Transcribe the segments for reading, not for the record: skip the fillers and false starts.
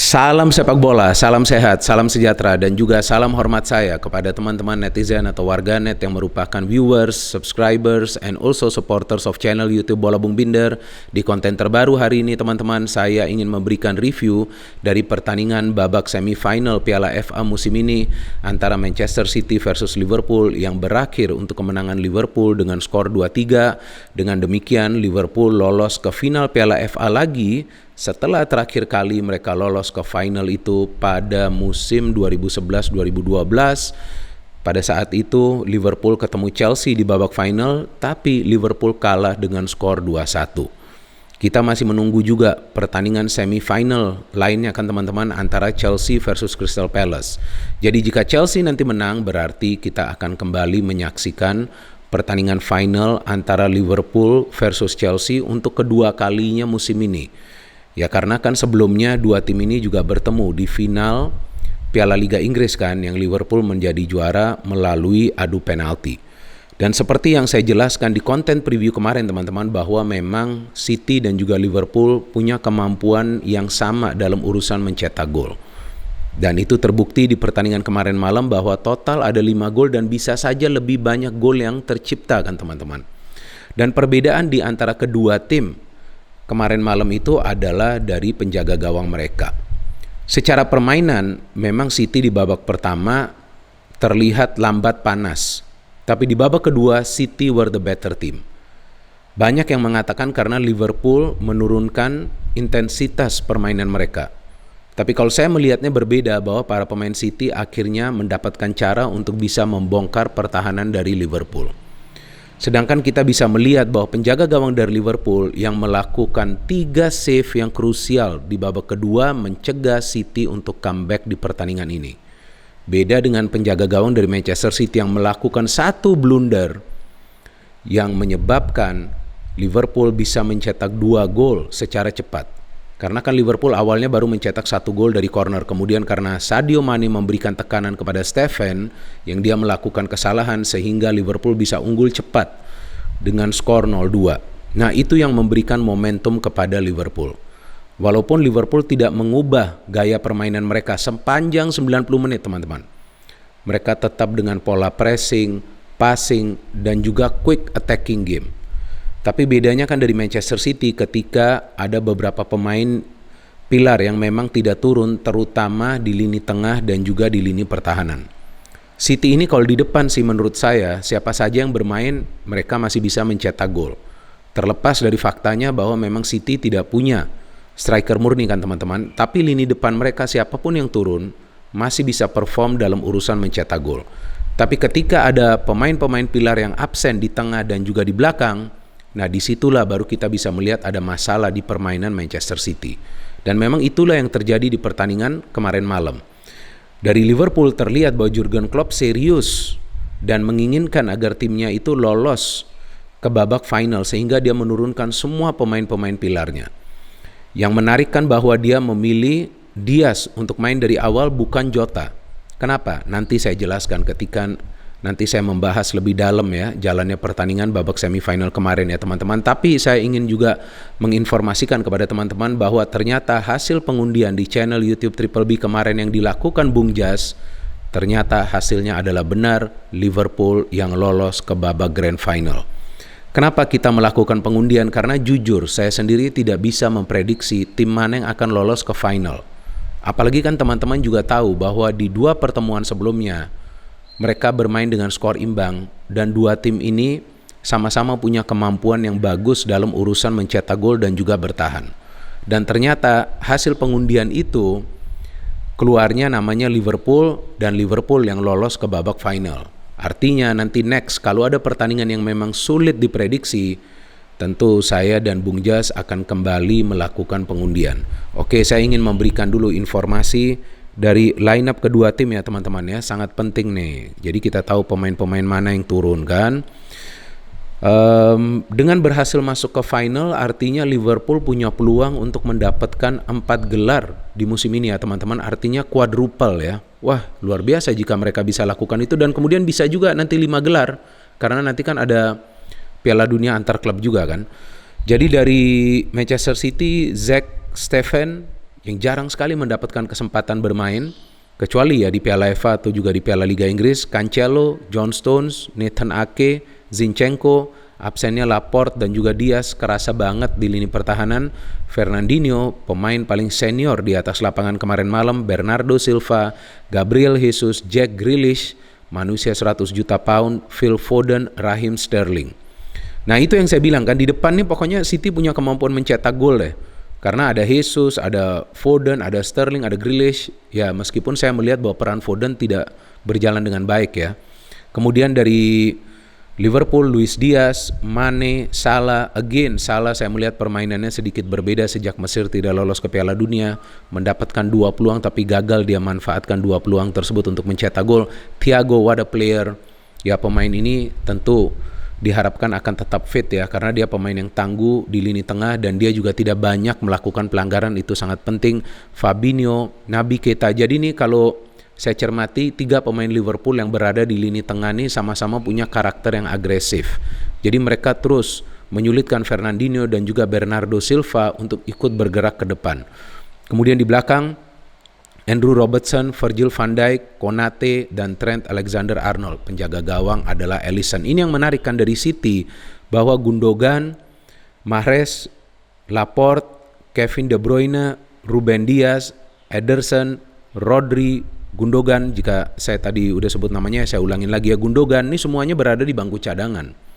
Salam sepak bola, salam sehat, salam sejahtera, dan juga salam hormat saya kepada teman-teman netizen atau warganet yang merupakan viewers, subscribers, and also supporters of channel YouTube Bola Bung Binder. Di konten terbaru hari ini teman-teman, saya ingin memberikan review dari pertandingan babak semifinal Piala FA musim ini antara Manchester City versus Liverpool yang berakhir untuk kemenangan Liverpool dengan skor 2-3. Dengan demikian Liverpool lolos ke final Piala FA lagi setelah terakhir kali mereka lolos ke final itu pada musim 2011-2012. Pada saat itu Liverpool ketemu Chelsea di babak final, tapi Liverpool kalah dengan skor 2-1. Kita masih menunggu juga pertandingan semifinal lainnya kan teman-teman, antara Chelsea versus Crystal Palace. Jadi jika Chelsea nanti menang, berarti kita akan kembali menyaksikan pertandingan final antara Liverpool versus Chelsea untuk kedua kalinya musim ini. Ya karena kan sebelumnya dua tim ini juga bertemu di final Piala Liga Inggris kan, yang Liverpool menjadi juara melalui adu penalti. Dan seperti yang saya jelaskan di konten preview kemarin teman-teman, bahwa memang City dan juga Liverpool punya kemampuan yang sama dalam urusan mencetak gol. Dan itu terbukti di pertandingan kemarin malam bahwa total ada 5 gol dan bisa saja lebih banyak gol yang tercipta kan teman-teman. Dan perbedaan di antara kedua tim kemarin malam itu adalah dari penjaga gawang mereka. Secara permainan, memang City di babak pertama terlihat lambat panas. Tapi di babak kedua, City were the better team. Banyak yang mengatakan karena Liverpool menurunkan intensitas permainan mereka. Tapi kalau saya melihatnya berbeda, bahwa para pemain City akhirnya mendapatkan cara untuk bisa membongkar pertahanan dari Liverpool. Sedangkan kita bisa melihat bahwa penjaga gawang dari Liverpool yang melakukan 3 save yang krusial di babak kedua mencegah City untuk comeback di pertandingan ini. Beda dengan penjaga gawang dari Manchester City yang melakukan 1 blunder yang menyebabkan Liverpool bisa mencetak 2 gol secara cepat. Karena kan Liverpool awalnya baru mencetak 1 gol dari corner, kemudian karena Sadio Mane memberikan tekanan kepada Steffen yang dia melakukan kesalahan sehingga Liverpool bisa unggul cepat dengan skor 0-2. Nah, itu yang memberikan momentum kepada Liverpool. Walaupun Liverpool tidak mengubah gaya permainan mereka sepanjang 90 menit teman-teman. Mereka tetap dengan pola pressing, passing, dan juga quick attacking game. Tapi bedanya kan dari Manchester City ketika ada beberapa pemain pilar yang memang tidak turun, terutama di lini tengah dan juga di lini pertahanan. City ini kalau di depan sih menurut saya, siapa saja yang bermain mereka masih bisa mencetak gol. Terlepas dari faktanya bahwa memang City tidak punya striker murni kan teman-teman, tapi lini depan mereka siapapun yang turun masih bisa perform dalam urusan mencetak gol. Tapi ketika ada pemain-pemain pilar yang absen di tengah dan juga di belakang, nah disitulah baru kita bisa melihat ada masalah di permainan Manchester City. Dan memang itulah yang terjadi di pertandingan kemarin malam. Dari Liverpool terlihat bahwa Jurgen Klopp serius dan menginginkan agar timnya itu lolos ke babak final, sehingga dia menurunkan semua pemain-pemain pilarnya. Yang menarik kan bahwa dia memilih Diaz untuk main dari awal, bukan Jota. Kenapa? Nanti saya jelaskan ketika nanti saya membahas lebih dalam ya jalannya pertandingan babak semifinal kemarin ya teman-teman. Tapi saya ingin juga menginformasikan kepada teman-teman bahwa ternyata hasil pengundian di channel YouTube Triple B kemarin yang dilakukan Bung Jas, ternyata hasilnya adalah benar, Liverpool yang lolos ke babak grand final. Kenapa kita melakukan pengundian? Karena jujur saya sendiri tidak bisa memprediksi tim mana yang akan lolos ke final. Apalagi kan teman-teman juga tahu bahwa di 2 pertemuan sebelumnya mereka bermain dengan skor imbang, dan 2 tim ini sama-sama punya kemampuan yang bagus dalam urusan mencetak gol dan juga bertahan. Dan ternyata hasil pengundian itu keluarnya namanya Liverpool, dan Liverpool yang lolos ke babak final. Artinya nanti next kalau ada pertandingan yang memang sulit diprediksi, tentu saya dan Bung Jas akan kembali melakukan pengundian. Oke, saya ingin memberikan dulu informasi dari line up kedua tim ya teman-teman ya, sangat penting nih. Jadi kita tahu pemain-pemain mana yang turun kan. Dengan berhasil masuk ke final, artinya Liverpool punya peluang untuk mendapatkan 4 gelar di musim ini ya teman-teman. Artinya quadruple ya. Wah, luar biasa jika mereka bisa lakukan itu, dan kemudian bisa juga nanti 5 gelar. Karena nanti kan ada Piala Dunia antar klub juga kan. Jadi dari Manchester City, Steffen yang jarang sekali mendapatkan kesempatan bermain, kecuali ya di Piala FA atau juga di Piala Liga Inggris. Cancelo, John Stones, Nathan Ake, Zinchenko, absennya Laporte dan juga Diaz kerasa banget di lini pertahanan. Fernandinho, pemain paling senior di atas lapangan kemarin malam, Bernardo Silva, Gabriel Jesus, Jack Grealish, manusia 100 juta pound, Phil Foden, Raheem Sterling. Nah itu yang saya bilang kan, di depan nih pokoknya City punya kemampuan mencetak gol deh. Karena ada Jesus, ada Foden, ada Sterling, ada Grealish. Ya meskipun saya melihat bahwa peran Foden tidak berjalan dengan baik ya. Kemudian dari Liverpool, Luis Diaz, Mane, Salah. Salah saya melihat permainannya sedikit berbeda sejak Mesir tidak lolos ke Piala Dunia. Mendapatkan 2 peluang tapi gagal dia manfaatkan 2 peluang tersebut untuk mencetak gol. Thiago, what a player. Ya pemain ini tentu diharapkan akan tetap fit ya, karena dia pemain yang tangguh di lini tengah dan dia juga tidak banyak melakukan pelanggaran, itu sangat penting. Fabinho, Naby Keita. Jadi nih kalau saya cermati 3 pemain Liverpool yang berada di lini tengah ini sama-sama punya karakter yang agresif. Jadi mereka terus menyulitkan Fernandinho dan juga Bernardo Silva untuk ikut bergerak ke depan. Kemudian di belakang Andrew Robertson, Virgil van Dijk, Konate, dan Trent Alexander-Arnold. Penjaga gawang adalah Alisson. Ini yang menarikkan dari City, bahwa Gundogan, Mahrez, Laporte, Kevin De Bruyne, Ruben Dias, Ederson, Rodri, Gundogan, jika saya tadi udah sebut namanya saya ulangin lagi ya, Gundogan, ini semuanya berada di bangku cadangan.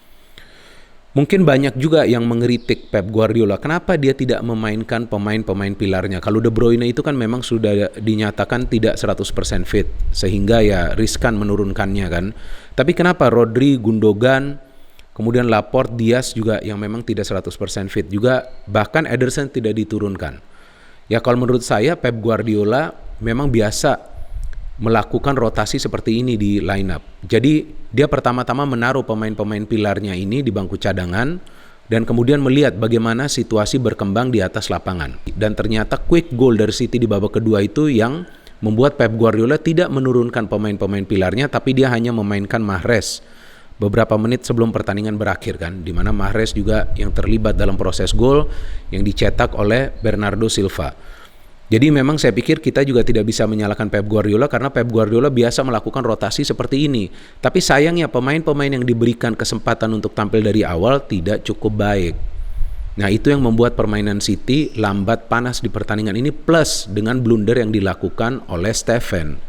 Mungkin banyak juga yang mengkritik Pep Guardiola, kenapa dia tidak memainkan pemain-pemain pilarnya. Kalau De Bruyne itu kan memang sudah dinyatakan tidak 100% fit, sehingga ya riskan menurunkannya kan. Tapi kenapa Rodri, Gundogan, kemudian Laporte, Dias juga yang memang tidak 100% fit juga, bahkan Ederson tidak diturunkan. Ya kalau menurut saya Pep Guardiola memang biasa melakukan rotasi seperti ini di line up. Jadi dia pertama-tama menaruh pemain-pemain pilarnya ini di bangku cadangan dan kemudian melihat bagaimana situasi berkembang di atas lapangan. Dan ternyata quick goal dari City di babak kedua itu yang membuat Pep Guardiola tidak menurunkan pemain-pemain pilarnya, tapi dia hanya memainkan Mahrez beberapa menit sebelum pertandingan berakhir kan, di mana Mahrez juga yang terlibat dalam proses gol yang dicetak oleh Bernardo Silva. Jadi memang saya pikir kita juga tidak bisa menyalahkan Pep Guardiola, karena Pep Guardiola biasa melakukan rotasi seperti ini. Tapi sayangnya pemain-pemain yang diberikan kesempatan untuk tampil dari awal tidak cukup baik. Nah itu yang membuat permainan City lambat panas di pertandingan ini, plus dengan blunder yang dilakukan oleh Steffen.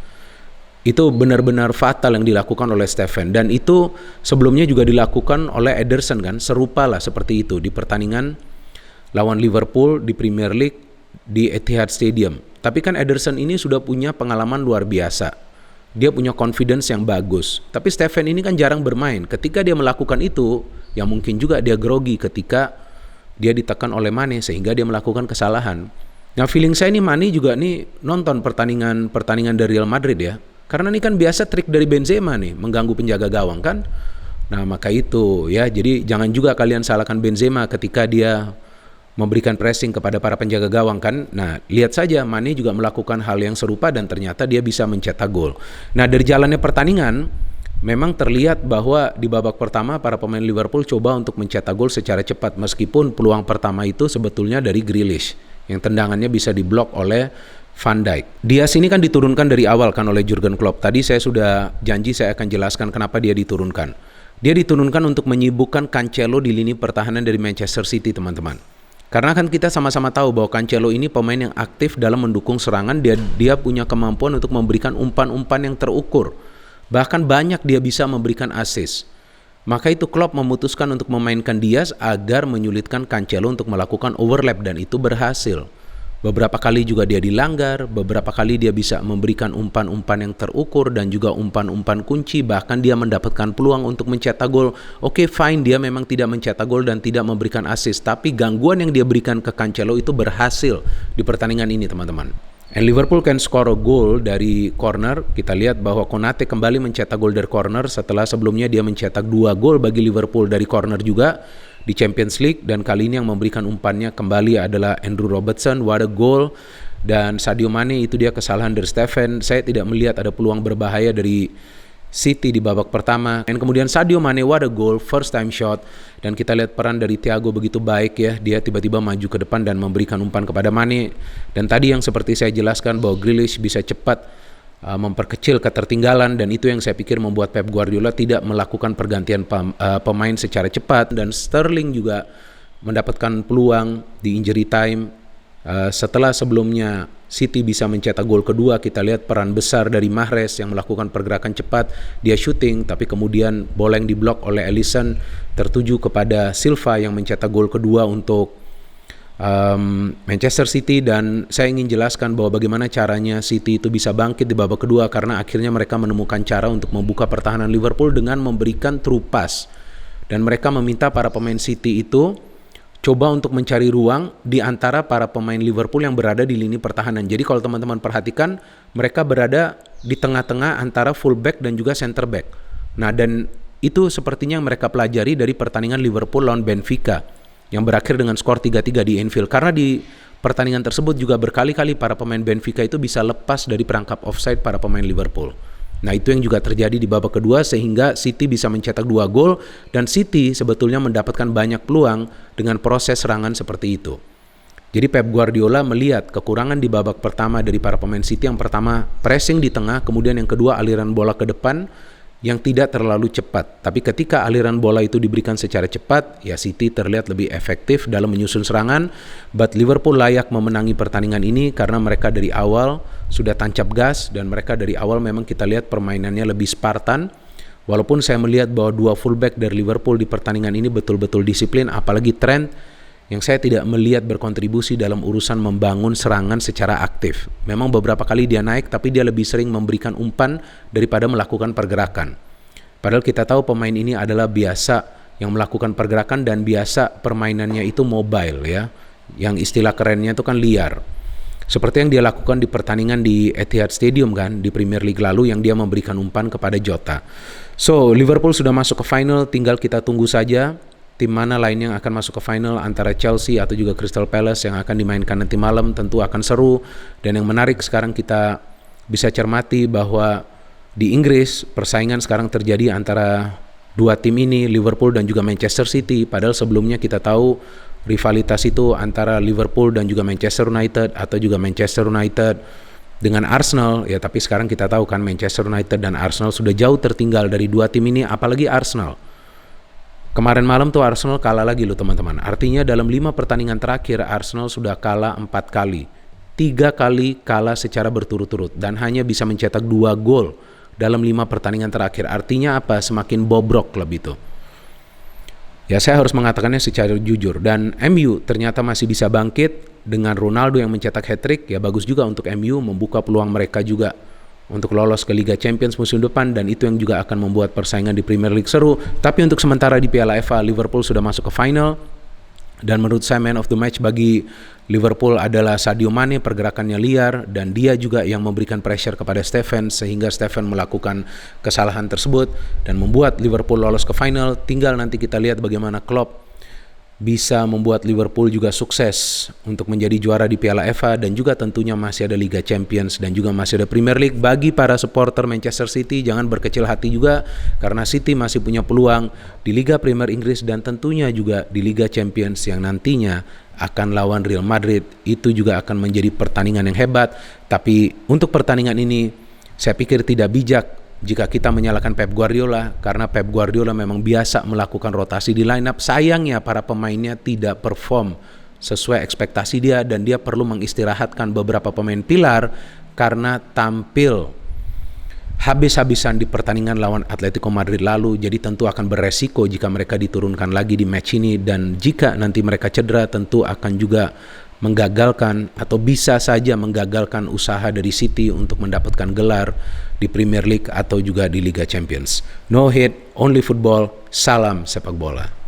Itu benar-benar fatal yang dilakukan oleh Steffen, dan itu sebelumnya juga dilakukan oleh Ederson kan, serupa lah seperti itu di pertandingan lawan Liverpool di Premier League di Etihad Stadium. Tapi kan Ederson ini sudah punya pengalaman luar biasa. Dia punya confidence yang bagus. Tapi Steffen ini kan jarang bermain. Ketika dia melakukan itu, ya mungkin juga dia grogi ketika dia ditekan oleh Mane sehingga dia melakukan kesalahan. Nah feeling saya nih Mane juga nih nonton pertandingan dari Real Madrid ya. Karena ini kan biasa trik dari Benzema nih, mengganggu penjaga gawang kan. Nah maka itu ya, jadi jangan juga kalian salahkan Benzema ketika dia memberikan pressing kepada para penjaga gawang kan. Nah lihat saja Mane juga melakukan hal yang serupa dan ternyata dia bisa mencetak gol. Nah dari jalannya pertandingan memang terlihat bahwa di babak pertama para pemain Liverpool coba untuk mencetak gol secara cepat, meskipun peluang pertama itu sebetulnya dari Grealish yang tendangannya bisa diblok oleh Van Dijk. Diaz ini kan diturunkan dari awal kan oleh Jurgen Klopp. Tadi saya sudah janji saya akan jelaskan kenapa dia diturunkan. Dia diturunkan untuk menyibukkan Cancelo di lini pertahanan dari Manchester City, teman-teman. Karena kan kita sama-sama tahu bahwa Cancelo ini pemain yang aktif dalam mendukung serangan. Dia punya kemampuan untuk memberikan umpan-umpan yang terukur. Bahkan banyak dia bisa memberikan assist. Maka itu Klopp memutuskan untuk memainkan Diaz agar menyulitkan Cancelo untuk melakukan overlap, dan itu berhasil. Beberapa kali juga dia dilanggar, beberapa kali dia bisa memberikan umpan-umpan yang terukur dan juga umpan-umpan kunci, bahkan dia mendapatkan peluang untuk mencetak gol. Oke, fine, dia memang tidak mencetak gol dan tidak memberikan assist, tapi gangguan yang dia berikan ke Cancelo itu berhasil di pertandingan ini, teman-teman. And Liverpool can score a goal dari corner. Kita lihat bahwa Konate kembali mencetak gol dari corner setelah sebelumnya dia mencetak 2 gol bagi Liverpool dari corner juga di Champions League, dan kali ini yang memberikan umpannya kembali adalah Andrew Robertson. What a goal. Dan Sadio Mane itu dia kesalahan dari Steffen. Saya tidak melihat ada peluang berbahaya dari City di babak pertama. Dan kemudian Sadio Mane, what a goal, first time shot. Dan kita lihat peran dari Thiago begitu baik ya. Dia tiba-tiba maju ke depan dan memberikan umpan kepada Mane. Dan tadi yang seperti saya jelaskan bahwa Grealish bisa cepat memperkecil ketertinggalan, dan itu yang saya pikir membuat Pep Guardiola tidak melakukan pergantian pemain secara cepat. Dan Sterling juga mendapatkan peluang di injury time. Setelah sebelumnya City bisa mencetak gol kedua, kita lihat peran besar dari Mahrez yang melakukan pergerakan cepat, dia shooting tapi kemudian bola yang diblok oleh Alisson tertuju kepada Silva yang mencetak gol kedua untuk Manchester City. Dan saya ingin jelaskan bahwa bagaimana caranya City itu bisa bangkit di babak kedua, karena akhirnya mereka menemukan cara untuk membuka pertahanan Liverpool dengan memberikan true pass, dan mereka meminta para pemain City itu coba untuk mencari ruang di antara para pemain Liverpool yang berada di lini pertahanan. Jadi kalau teman-teman perhatikan, mereka berada di tengah-tengah antara fullback dan juga center back. Nah, dan itu sepertinya yang mereka pelajari dari pertandingan Liverpool lawan Benfica yang berakhir dengan skor 3-3 di Anfield. Karena di pertandingan tersebut juga berkali-kali para pemain Benfica itu bisa lepas dari perangkap offside para pemain Liverpool. Nah, itu yang juga terjadi di babak kedua sehingga City bisa mencetak 2 gol, dan City sebetulnya mendapatkan banyak peluang dengan proses serangan seperti itu. Jadi Pep Guardiola melihat kekurangan di babak pertama dari para pemain City. Yang pertama pressing di tengah, kemudian yang kedua aliran bola ke depan yang tidak terlalu cepat. Tapi ketika aliran bola itu diberikan secara cepat, ya City terlihat lebih efektif dalam menyusun serangan. But Liverpool layak memenangi pertandingan ini karena mereka dari awal sudah tancap gas, dan mereka dari awal memang kita lihat permainannya lebih Spartan. Walaupun saya melihat bahwa 2 fullback dari Liverpool di pertandingan ini betul-betul disiplin, apalagi Trent yang saya tidak melihat berkontribusi dalam urusan membangun serangan secara aktif. Memang beberapa kali dia naik, tapi dia lebih sering memberikan umpan daripada melakukan pergerakan. Padahal kita tahu pemain ini adalah biasa yang melakukan pergerakan dan biasa permainannya itu mobile ya. Yang istilah kerennya itu kan liar. Seperti yang dia lakukan di pertandingan di Etihad Stadium kan, di Premier League lalu yang dia memberikan umpan kepada Jota. So, Liverpool sudah masuk ke final, tinggal kita tunggu saja tim mana lain yang akan masuk ke final antara Chelsea atau juga Crystal Palace yang akan dimainkan nanti malam. Tentu akan seru, dan yang menarik sekarang kita bisa cermati bahwa di Inggris persaingan sekarang terjadi antara 2 tim ini, Liverpool dan juga Manchester City. Padahal sebelumnya kita tahu rivalitas itu antara Liverpool dan juga Manchester United atau juga Manchester United dengan Arsenal ya, tapi sekarang kita tahu kan Manchester United dan Arsenal sudah jauh tertinggal dari 2 tim ini, apalagi Arsenal. Kemarin malam tuh Arsenal kalah lagi loh teman-teman. Artinya dalam 5 pertandingan terakhir Arsenal sudah kalah 4 kali. 3 kali kalah secara berturut-turut dan hanya bisa mencetak 2 gol dalam 5 pertandingan terakhir. Artinya apa? Semakin bobrok klub itu. Ya, saya harus mengatakannya secara jujur. Dan MU ternyata masih bisa bangkit dengan Ronaldo yang mencetak hat-trick. Ya bagus juga untuk MU, membuka peluang mereka juga untuk lolos ke Liga Champions musim depan, dan itu yang juga akan membuat persaingan di Premier League seru. Tapi untuk sementara di Piala FA, Liverpool sudah masuk ke final, dan menurut saya man of the match bagi Liverpool adalah Sadio Mane. Pergerakannya liar, dan dia juga yang memberikan pressure kepada Steffen sehingga Steffen melakukan kesalahan tersebut dan membuat Liverpool lolos ke final. Tinggal nanti kita lihat bagaimana Klopp bisa membuat Liverpool juga sukses untuk menjadi juara di Piala FA, dan juga tentunya masih ada Liga Champions dan juga masih ada Premier League. Bagi para supporter Manchester City jangan berkecil hati juga, karena City masih punya peluang di Liga Premier Inggris dan tentunya juga di Liga Champions yang nantinya akan lawan Real Madrid. Itu juga akan menjadi pertandingan yang hebat. Tapi untuk pertandingan ini saya pikir tidak bijak jika kita menyalahkan Pep Guardiola, karena Pep Guardiola memang biasa melakukan rotasi di line-up. Sayangnya para pemainnya tidak perform sesuai ekspektasi dia, dan dia perlu mengistirahatkan beberapa pemain pilar karena tampil habis-habisan di pertandingan lawan Atletico Madrid lalu. Jadi tentu akan beresiko jika mereka diturunkan lagi di match ini, dan jika nanti mereka cedera tentu akan juga menggagalkan atau bisa saja menggagalkan usaha dari City untuk mendapatkan gelar di Premier League atau juga di Liga Champions. No hate, only football. Salam sepak bola.